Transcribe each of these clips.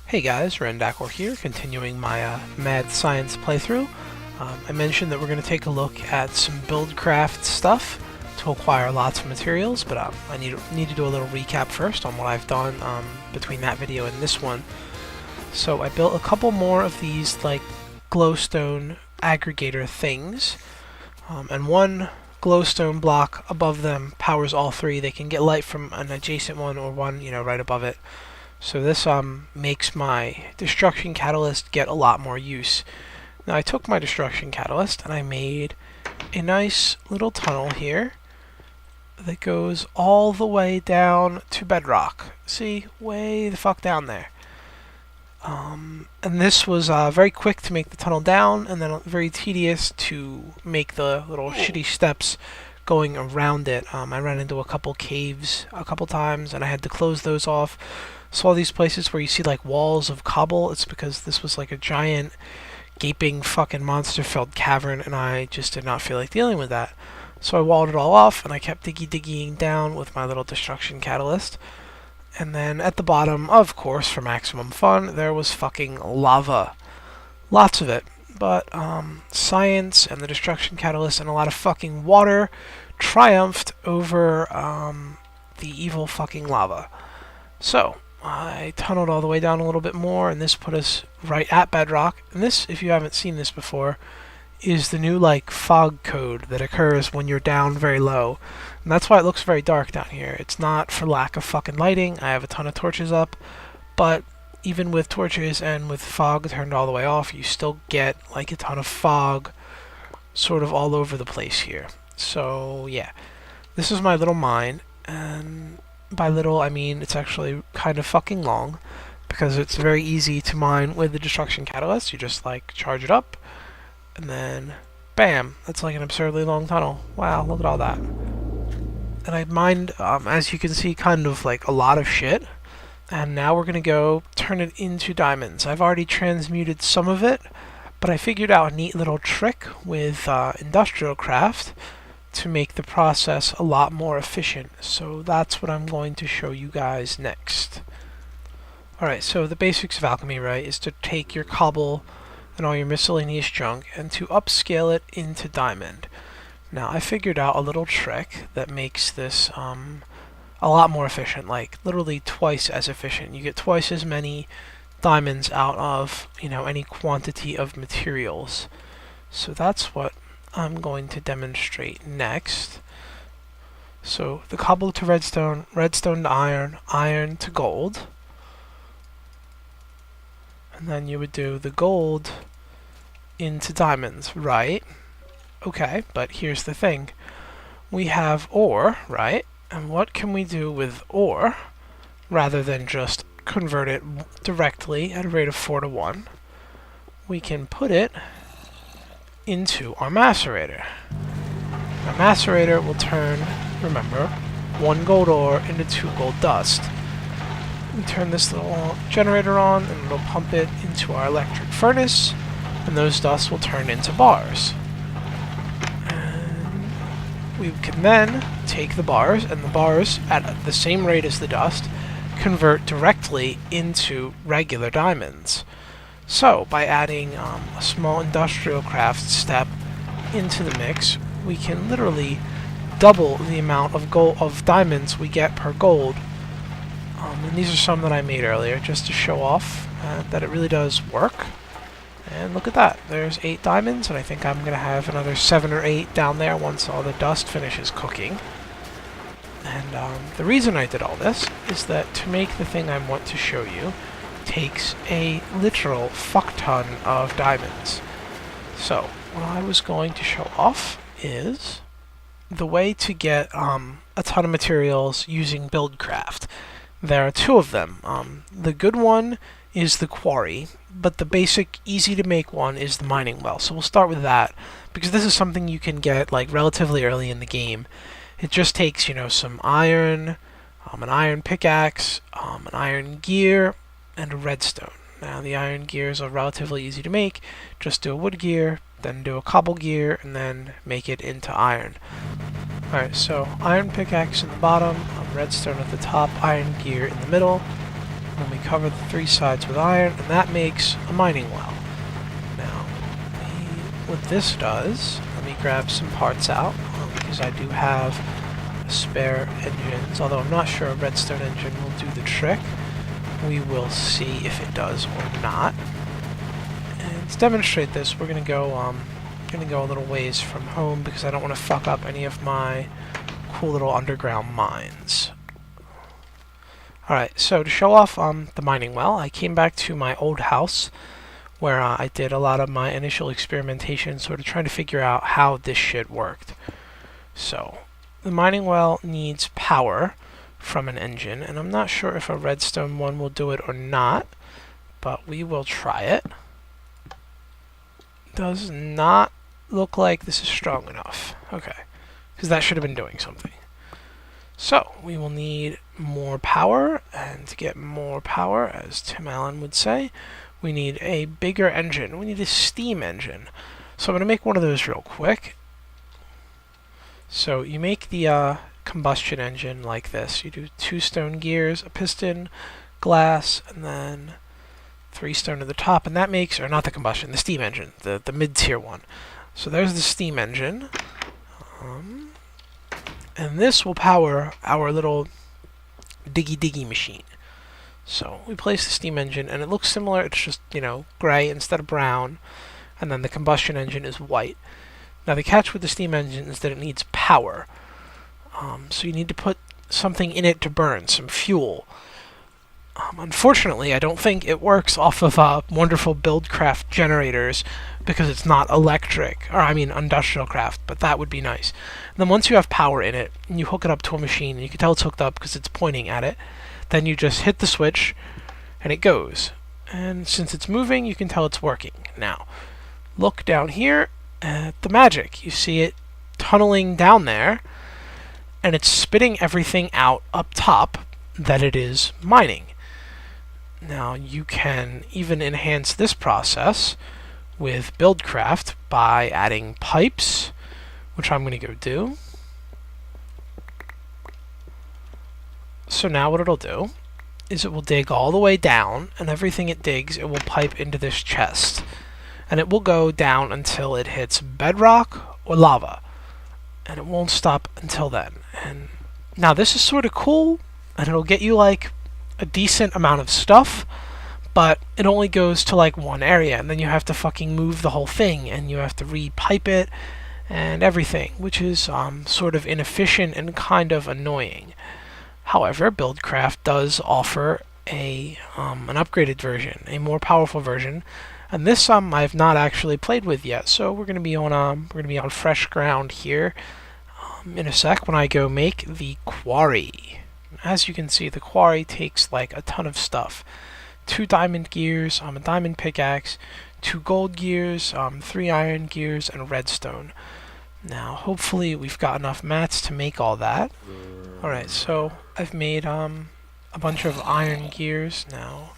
Hey guys, Rendakor here, continuing my mad science playthrough. I mentioned that we're going to take a look at some buildcraft stuff to acquire lots of materials, but I need to do a little recap first on what I've done between that video and this one. So I built a couple more of these like glowstone aggregator things, and one glowstone block above them powers all three. They can get light from an adjacent one or one, right above it. So this makes my destruction catalyst get a lot more use. Now I took my destruction catalyst and I made a nice little tunnel here that goes all the way down to bedrock. See, way the fuck down there. And this was very quick to make the tunnel down, and then very tedious to make the little shitty steps going around it. I ran into a couple caves a couple times, and I had to close those off. So all these places where you see like walls of cobble, it's because this was like a giant gaping fucking monster-filled cavern, and I just did not feel like dealing with that. So I walled it all off, and I kept diggying down with my little destruction catalyst. And then at the bottom, of course, for maximum fun, there was fucking lava. Lots of it. But science and the destruction catalyst and a lot of fucking water triumphed over the evil fucking lava. So I tunneled all the way down a little bit more, and this put us right at bedrock. And this, if you haven't seen this before, is the new like fog code that occurs when you're down very low. And that's why it looks very dark down here. It's not for lack of fucking lighting. I have a ton of torches up, but even with torches and with fog turned all the way off, you still get like a ton of fog sort of all over the place here. So yeah, this is my little mine, and by little I mean it's actually kind of fucking long, because it's very easy to mine with the destruction catalyst. You just like charge it up, and then bam, that's like an absurdly long tunnel. Wow, look at all that. And I mined, as you can see, kind of like a lot of shit. And now we're going to go turn it into diamonds. I've already transmuted some of it, but I figured out a neat little trick with industrial craft to make the process a lot more efficient. So that's what I'm going to show you guys next. Alright, so the basics of alchemy, right, is to take your cobble and all your miscellaneous junk and to upscale it into diamond. Now, I figured out a little trick that makes this a lot more efficient, like literally twice as efficient. You get twice as many diamonds out of, any quantity of materials. So that's what I'm going to demonstrate next. So the cobble to redstone, redstone to iron, iron to gold. And then you would do the gold into diamonds, right? Okay, but here's the thing. We have ore, right? And what can we do with ore rather than just convert it directly at a rate of 4 to 1? We can put it into our macerator. Our macerator will turn, remember, 1 gold ore into 2 gold dust. We turn this little generator on, and it'll pump it into our electric furnace, and those dusts will turn into bars. We can then take the bars, and the bars, at the same rate as the dust, convert directly into regular diamonds. So, by adding a small industrial craft step into the mix, we can literally double the amount of diamonds we get per gold. And these are some that I made earlier, just to show off that it really does work. And look at that, there's 8 diamonds, and I think I'm going to have another 7 or 8 down there once all the dust finishes cooking. And the reason I did all this is that to make the thing I want to show you takes a literal fuck ton of diamonds. So, what I was going to show off is the way to get a ton of materials using buildcraft. There are 2 of them. The good one is the quarry, but the basic, easy-to-make one is the mining well. So we'll start with that, because this is something you can get like relatively early in the game. It just takes, some iron, an iron pickaxe, an iron gear, and a redstone. Now the iron gears are relatively easy to make. Just do a wood gear, then do a cobble gear, and then make it into iron. Alright, so iron pickaxe in the bottom, redstone at the top, iron gear in the middle. And then we cover the 3 sides with iron, and that makes a mining well. Now, what this does, let me grab some parts out, because I do have spare engines, although I'm not sure a redstone engine will do the trick. We will see if it does or not. And to demonstrate this, we're gonna go a little ways from home because I don't want to fuck up any of my cool little underground mines. Alright, so to show off the mining well, I came back to my old house where I did a lot of my initial experimentation, sort of trying to figure out how this shit worked. So, the mining well needs power from an engine, and I'm not sure if a redstone one will do it or not, but we will try it. Does not look like this is strong enough. Okay, because that should have been doing something. So, we will need more power, and to get more power, as Tim Allen would say, we need a bigger engine. We need a steam engine. So I'm going to make one of those real quick. So you make the combustion engine like this. You do 2 stone gears, a piston, glass, and then 3 stone at the top, and that makes, or not the combustion, the steam engine, the mid-tier one. So there's the steam engine. And this will power our little diggy machine. So we place the steam engine, and it looks similar. It's just, you know, gray instead of brown, and then the combustion engine is white. Now the catch with the steam engine is that it needs power. So you need to put something in it to burn, some fuel. Unfortunately, I don't think it works off of wonderful Buildcraft generators because it's not electric, or I mean industrial craft, but that would be nice. And then once you have power in it, and you hook it up to a machine, and you can tell it's hooked up because it's pointing at it, then you just hit the switch, and it goes. And since it's moving, you can tell it's working. Now, look down here at the magic. You see it tunneling down there, and it's spitting everything out up top that it is mining. Now, you can even enhance this process with Buildcraft by adding pipes, which I'm going to go do. So now what it'll do is it will dig all the way down, and everything it digs, it will pipe into this chest. And it will go down until it hits bedrock or lava. And it won't stop until then. And now this is sort of cool, and it'll get you like a decent amount of stuff, but it only goes to like one area, and then you have to fucking move the whole thing, and you have to re-pipe it and everything, which is sort of inefficient and kind of annoying. However, Buildcraft does offer an upgraded version, a more powerful version, and this I've not actually played with yet. So we're gonna be on fresh ground here in a sec when I go make the quarry. As you can see, the quarry takes like a ton of stuff. 2 diamond gears, a diamond pickaxe, 2 gold gears, 3 iron gears, and redstone. Now, hopefully we've got enough mats to make all that. Alright, so I've made a bunch of iron gears. Now,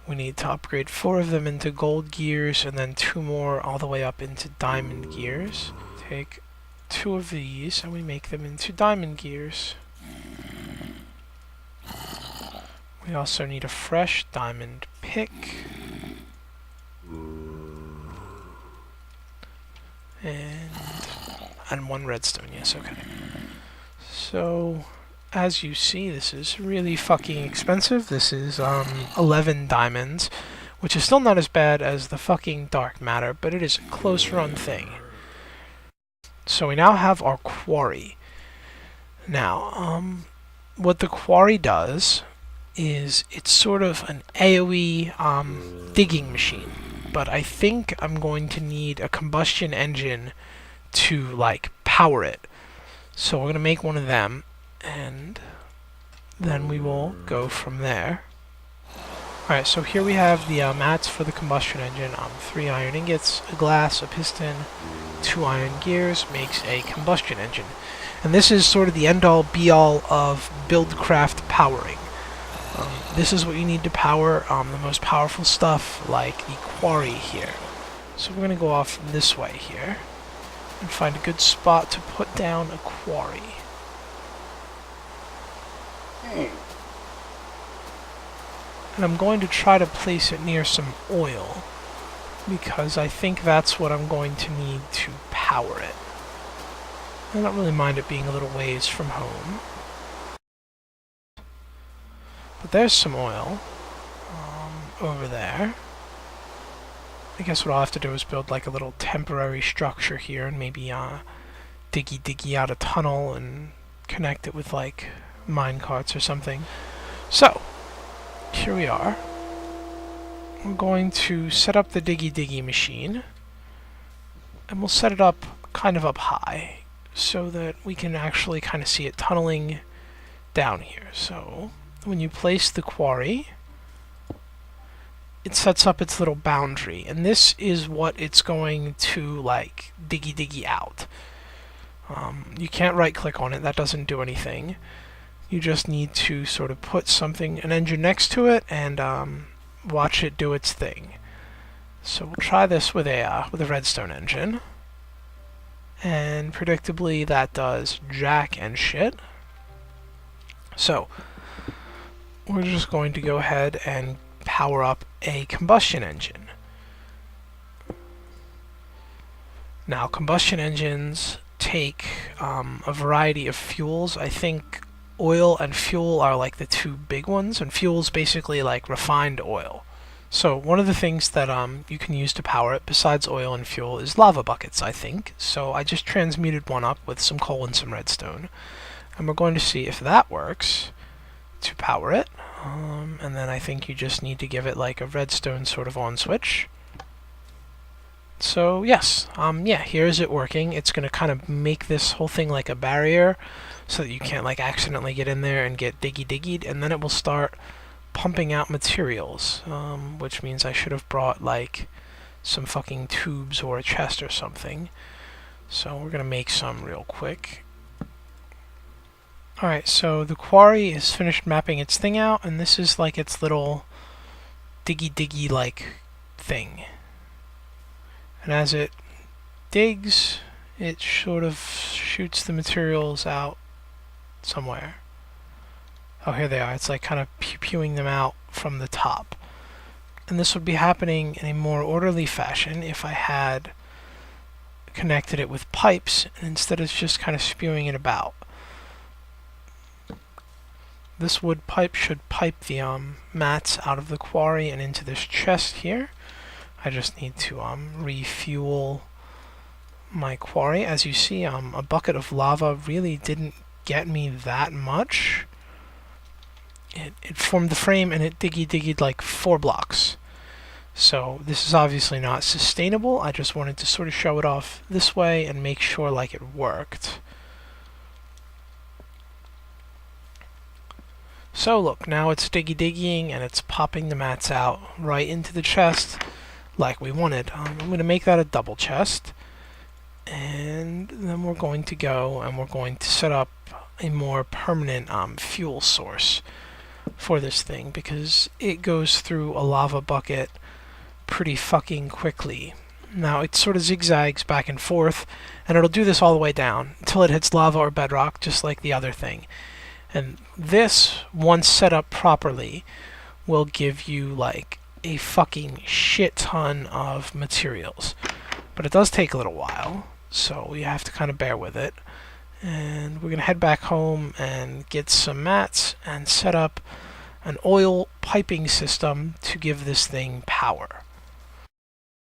we need to upgrade 4 of them into gold gears, and then 2 more all the way up into diamond gears. Take 2 of these, and we make them into diamond gears. We also need a fresh diamond pick. And 1 redstone, yes, okay. So, as you see, this is really fucking expensive. This is 11 diamonds, which is still not as bad as the fucking dark matter, but it is a close run thing. So we now have our quarry. Now, what the quarry does is it's sort of an AoE digging machine, but I think I'm going to need a combustion engine to like power it. So we're going to make one of them, and then we will go from there. Alright, so here we have the mats for the combustion engine. 3 iron ingots, a glass, a piston, 2 iron gears makes a combustion engine. And this is sort of the end-all be-all of Buildcraft powering. This is what you need to power the most powerful stuff, like the quarry here. So we're going to go off this way here and find a good spot to put down a quarry. And I'm going to try to place it near some oil, because I think that's what I'm going to need to power it. I don't really mind it being a little ways from home. But there's some oil over there. I guess what I'll have to do is build like a little temporary structure here and maybe diggy out a tunnel and connect it with like mine carts or something. So, here we are. I'm going to set up the diggy machine, and we'll set it up kind of up high so that we can actually kind of see it tunneling down here. So when you place the quarry, it sets up its little boundary, and this is what it's going to like diggy out. You can't right click on it, that doesn't do anything. You just need to sort of put an engine next to it and watch it do its thing. So we'll try this with a redstone engine, and predictably that does jack and shit. So we're just going to go ahead and power up a combustion engine. Now, combustion engines take a variety of fuels. I think oil and fuel are like the two big ones, and fuel's basically like refined oil. So one of the things that you can use to power it, besides oil and fuel, is lava buckets, I think. So I just transmuted one up with some coal and some redstone, and we're going to see if that works to power it. And then I think you just need to give it like a redstone sort of on switch. So yes, yeah, here's it working. It's going to kind of make this whole thing like a barrier so that you can't like accidentally get in there and get diggied, and then it will start pumping out materials, which means I should have brought like some fucking tubes or a chest or something. So we're going to make some real quick. Alright, so the quarry is finished mapping its thing out, and this is like its little diggy like thing. And as it digs, it sort of shoots the materials out somewhere. Oh, here they are. It's like kind of pewing them out from the top. And this would be happening in a more orderly fashion if I had connected it with pipes, and instead it's just kind of spewing it about. This wood pipe should pipe the mats out of the quarry and into this chest here. I just need to refuel my quarry. As you see, a bucket of lava really didn't get me that much. It formed the frame and it diggied like 4 blocks. So this is obviously not sustainable. I just wanted to sort of show it off this way and make sure like it worked. So look, now it's diggying and it's popping the mats out right into the chest like we wanted. I'm going to make that a double chest, and then we're going to go and we're going to set up a more permanent fuel source for this thing, because it goes through a lava bucket pretty fucking quickly. Now it sort of zigzags back and forth, and it'll do this all the way down until it hits lava or bedrock, just like the other thing. And this, once set up properly, will give you like a fucking shit ton of materials. But it does take a little while, so you have to kind of bear with it. And we're going to head back home and get some mats and set up an oil piping system to give this thing power.